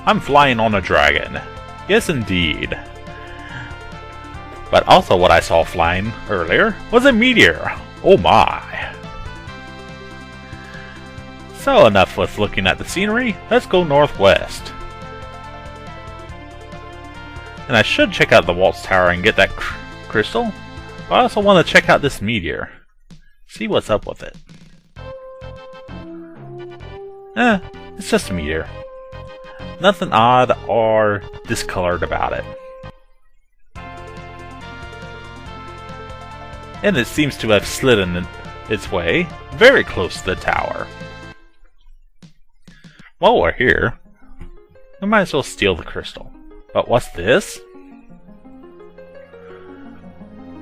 I'm flying on a dragon. Yes, indeed. But also what I saw flying earlier was a meteor. Oh my. So enough with looking at the scenery, let's go northwest. And I should check out the Waltz Tower and get that crystal. But I also want to check out this meteor. See what's up with it. It's just a meteor. Nothing odd or discolored about it. And it seems to have slid in its way very close to the tower. While we're here, we might as well steal the crystal. But what's this?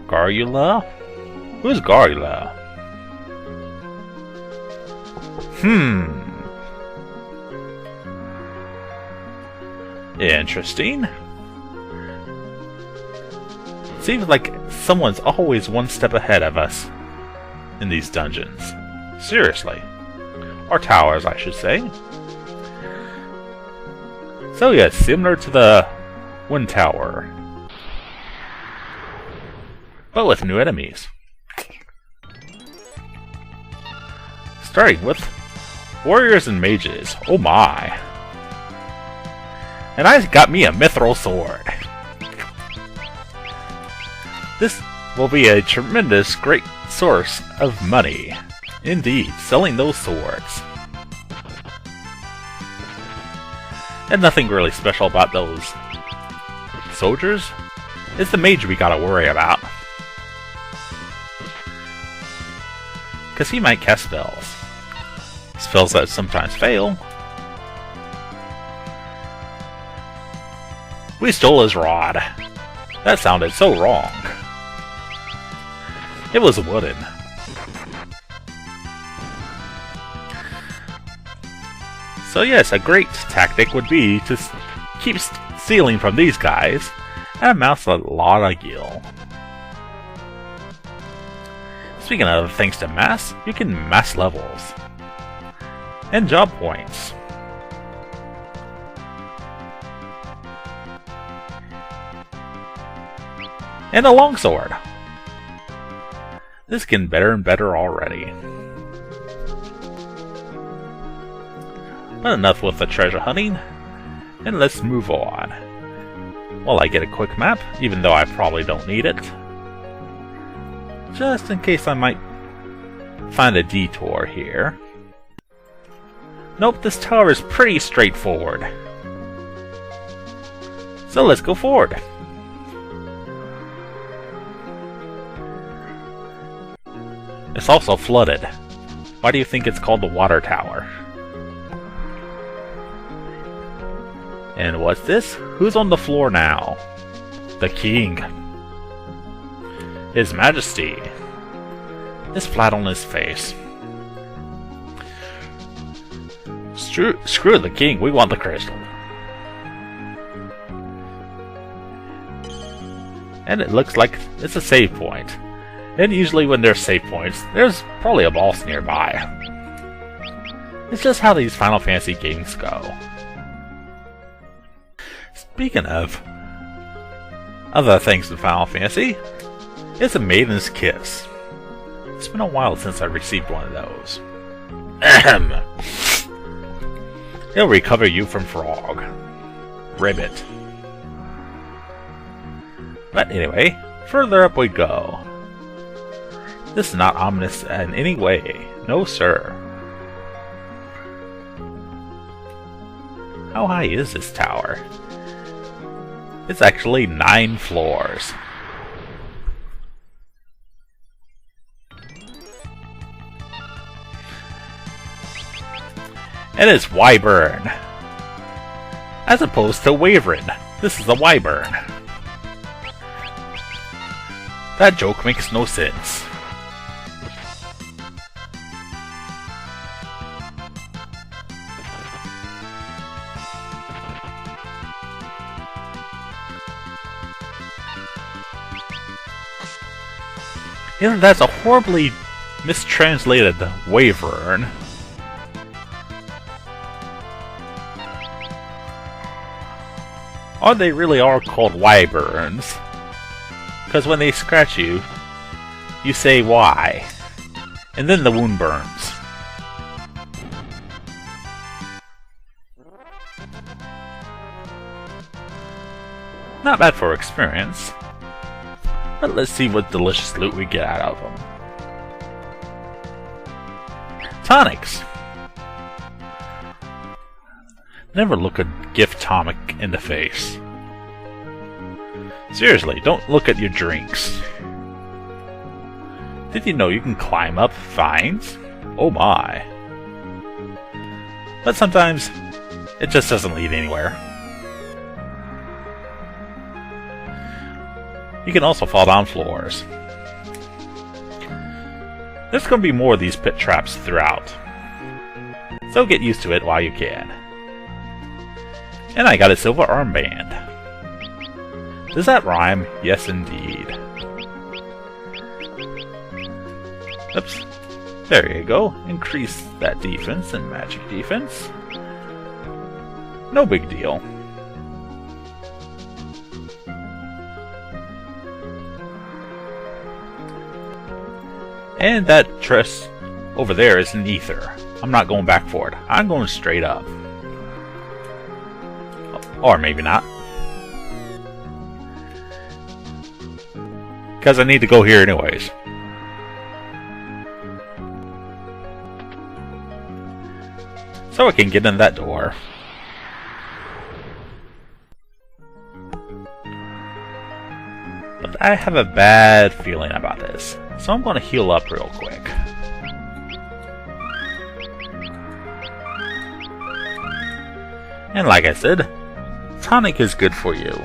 Garula? Who's Garula? Interesting. Seems like someone's always one step ahead of us in these dungeons. Seriously. Or towers, I should say. So yeah, similar to the Wind Tower. But with new enemies. Starting with warriors and mages. Oh my. And I got me a mithril sword. This will be a tremendous great source of money. Indeed, selling those swords. And nothing really special about those soldiers. It's the mage we gotta worry about. Because he might cast spells. Spells that sometimes fail. We stole his rod. That sounded so wrong. It was wooden. So yes, a great tactic would be to keep stealing from these guys and amass a lot of gil. Speaking of things to mass, you can mass levels. And job points. And a longsword. This is getting better and better already. But enough with the treasure hunting, and let's move on. While I get a quick map, even though I probably don't need it. Just in case I might find a detour here. Nope, this tower is pretty straightforward. So let's go forward. It's also flooded. Why do you think it's called the Water Tower? And what's this? Who's on the floor now? The King. His Majesty. Is flat on his face. Screw the King, we want the crystal. And it looks like it's a save point. And usually when there's save points, there's probably a boss nearby. It's just how these Final Fantasy games go. Speaking of other things in Final Fantasy, it's a Maiden's Kiss. It's been a while since I received one of those. Ahem. It'll recover you from frog. Ribbit. But anyway, further up we go. This is not ominous in any way. No, sir. How high is this tower? It's actually 9 floors. And it's Wyvern. As opposed to Wyvern. This is a Wyvern. That joke makes no sense. You know, that's a horribly mistranslated Wyvern. Or they really are called wyverns. Because when they scratch you, you say why. And then the wound burns. Not bad for experience. But let's see what delicious loot we get out of them. Tonics! Never look a gift tonic in the face. Seriously, don't look at your drinks. Did you know you can climb up vines? Oh my. But sometimes, it just doesn't lead anywhere. You can also fall down floors. There's going to be more of these pit traps throughout. So get used to it while you can. And I got a silver armband. Does that rhyme? Yes, indeed. Oops. There you go. Increase that defense and magic defense. No big deal. And that dress over there is an ether. I'm not going back for it. I'm going straight up. Or maybe not. Because I need to go here anyways. So I can get in that door. But I have a bad feeling about this. So I'm going to heal up real quick. And like I said, tonic is good for you.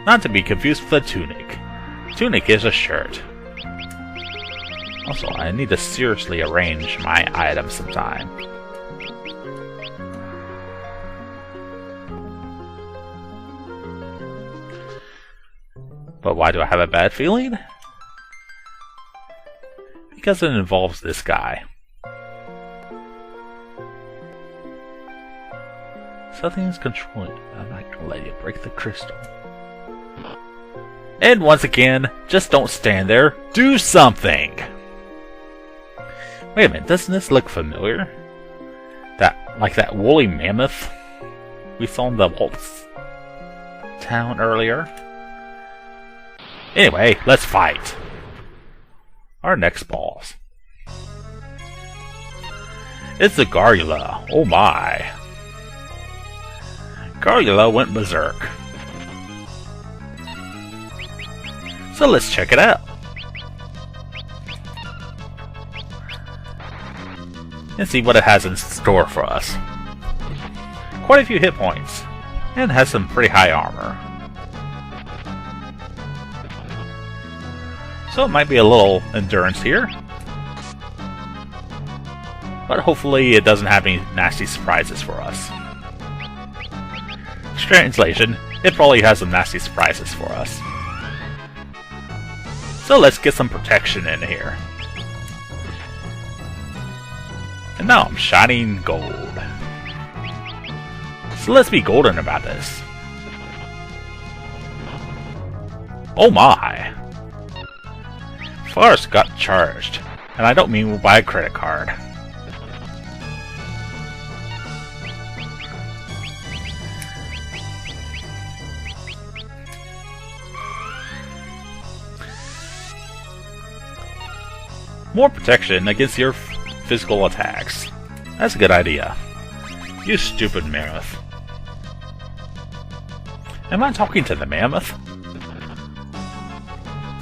Not to be confused with a tunic. Tunic is a shirt. Also, I need to seriously arrange my items sometime. But why do I have a bad feeling? Because it involves this guy. Something's controlling. I'm not gonna let you break the crystal. And once again, just don't stand there. Do something! Wait a minute, doesn't this look familiar? Like that woolly mammoth we saw in the Waltz town earlier? Anyway, let's fight! Our next boss. It's the Garula. Oh my. Garula went berserk. So let's check it out. And see what it has in store for us. Quite a few hit points. And has some pretty high armor. So it might be a little endurance here. But hopefully it doesn't have any nasty surprises for us. Translation, it probably has some nasty surprises for us. So let's get some protection in here. And now I'm shining gold. So let's be golden about this. Oh my! Forrest got charged. And I don't mean by a credit card. More protection against your physical attacks. That's a good idea. You stupid mammoth. Am I talking to the mammoth?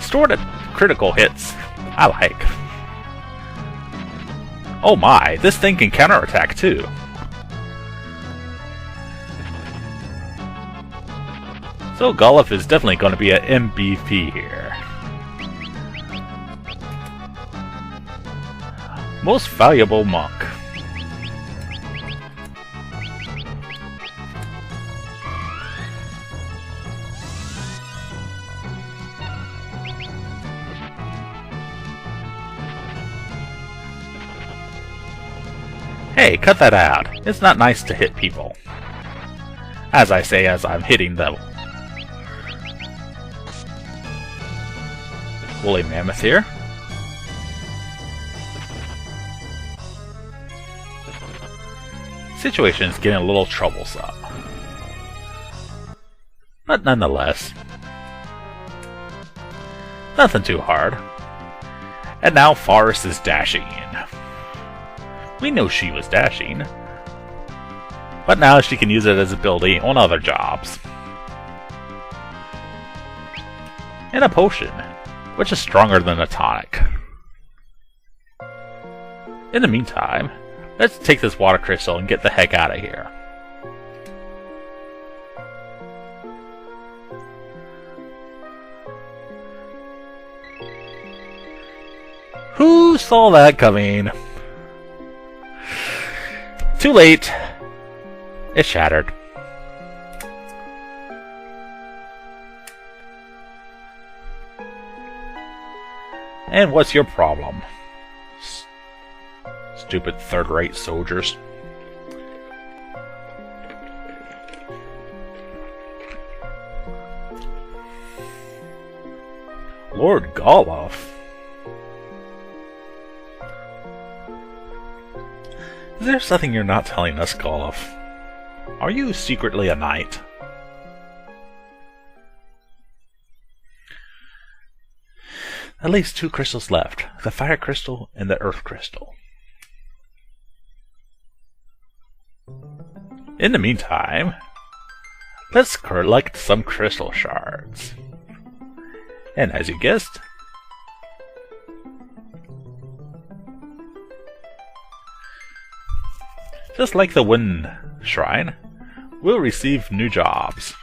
Stored at critical hits. I like. Oh my, this thing can counterattack too. So Goluf is definitely going to be an MVP here. Most valuable monk. Hey, cut that out. It's not nice to hit people. As I say as I'm hitting the woolly mammoth here. Situation is getting a little troublesome. But nonetheless, nothing too hard. And now Forrest is dashing in. We know she was dashing, but now she can use it as ability on other jobs. And a potion, which is stronger than a tonic. In the meantime, let's take this water crystal and get the heck out of here. Who saw that coming? Too late. It shattered. And what's your problem? Stupid third-rate soldiers. Lord Goloff. Is there something you're not telling us, Goloff? Are you secretly a knight? At least 2 crystals left. The fire crystal and the earth crystal. In the meantime, let's collect some crystal shards. And as you guessed, just like the Wind Shrine, we'll receive new jobs,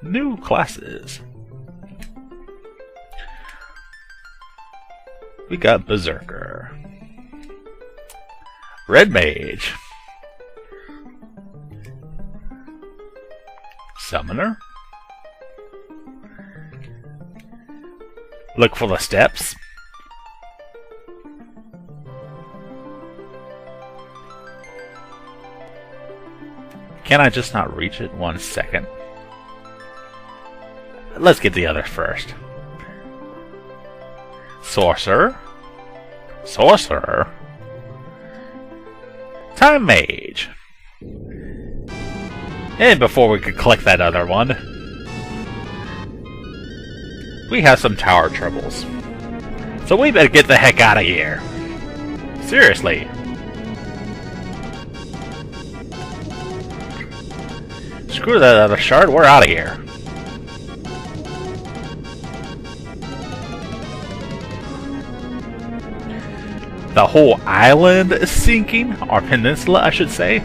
new classes. We got Berserker, Red Mage, Summoner, Look for the steps. Can I just not reach it 1 second? Let's get the other first. Sorcerer. Sorcerer. Time Mage. And before we could collect that other one, we have some tower troubles. So we better get the heck out of here. Seriously. Screw that other shard, we're out of here. The whole island is sinking, or peninsula I should say.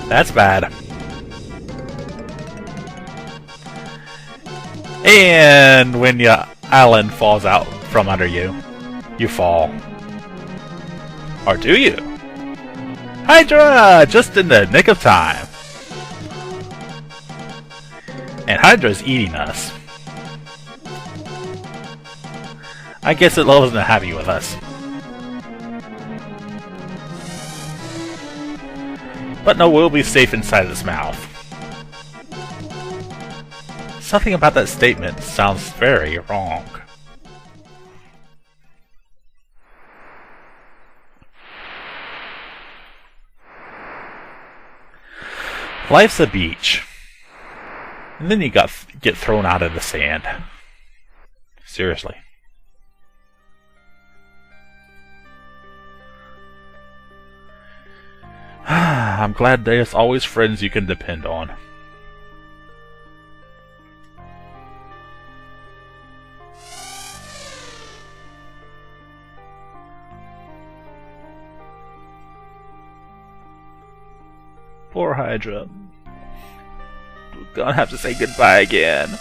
That's bad. And when your island falls out from under you, you fall. Or do you? Hydra! Just in the nick of time. And Hydra's eating us. I guess it wasn't happy with us. But no, we'll be safe inside its mouth. Something about that statement sounds very wrong. Life's a beach. And then you get thrown out in the sand. Seriously. I'm glad there's always friends you can depend on. Poor Hydra. We're gonna have to say goodbye again.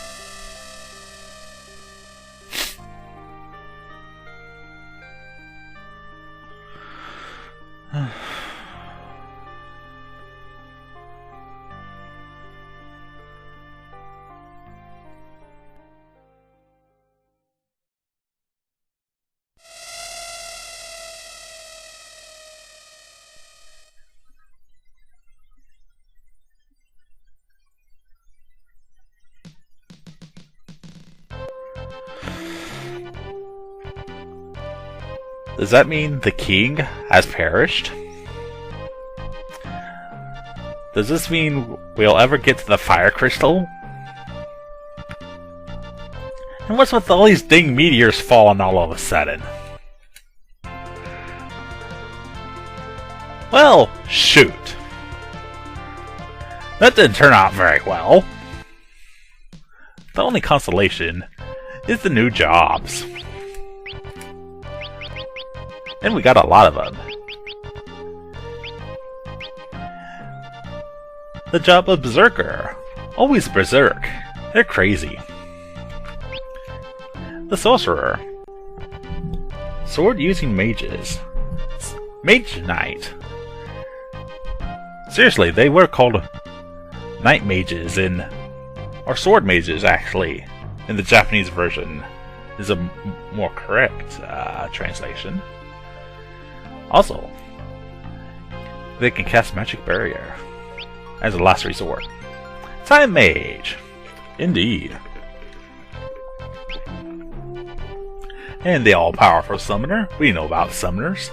Does that mean the king has perished? Does this mean we'll ever get to the fire crystal? And what's with all these dang meteors falling all of a sudden? Well, shoot. That didn't turn out very well. The only consolation is the new jobs. And we got a lot of them. The job of Berserker. Always berserk. They're crazy. The Sorcerer. Sword using mages. Mage Knight. Seriously, they were called Night Mages or Sword Mages actually, in the Japanese version is a more correct translation. Also, they can cast Magic Barrier as a last resort. Time Mage! Indeed. And the all-powerful Summoner. We know about Summoners.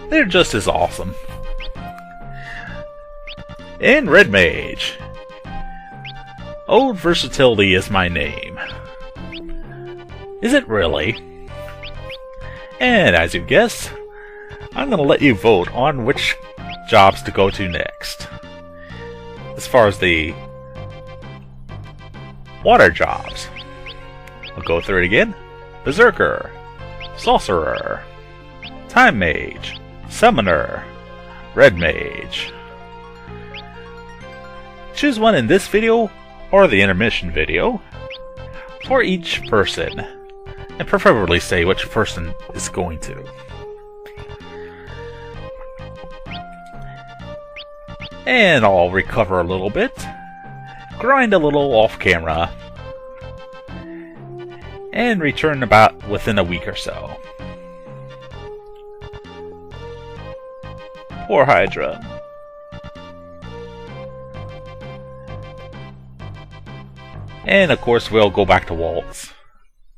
They're just as awesome. And Red Mage. Old Versatility is my name. Is it really? And as you guessed, I'm going to let you vote on which jobs to go to next. As far as the water jobs, I'll go through it again. Berserker, Sorcerer, Time Mage, Summoner, Red Mage. Choose one in this video or the intermission video for each person, and preferably say which person is going to. And I'll recover a little bit, grind a little off camera, and return about within a week or so. Poor Hydra. And of course we'll go back to Waltz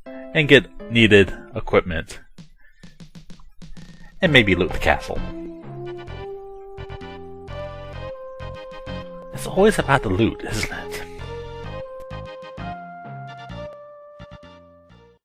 and get needed equipment and maybe loot the castle. It's always about the loot, isn't it?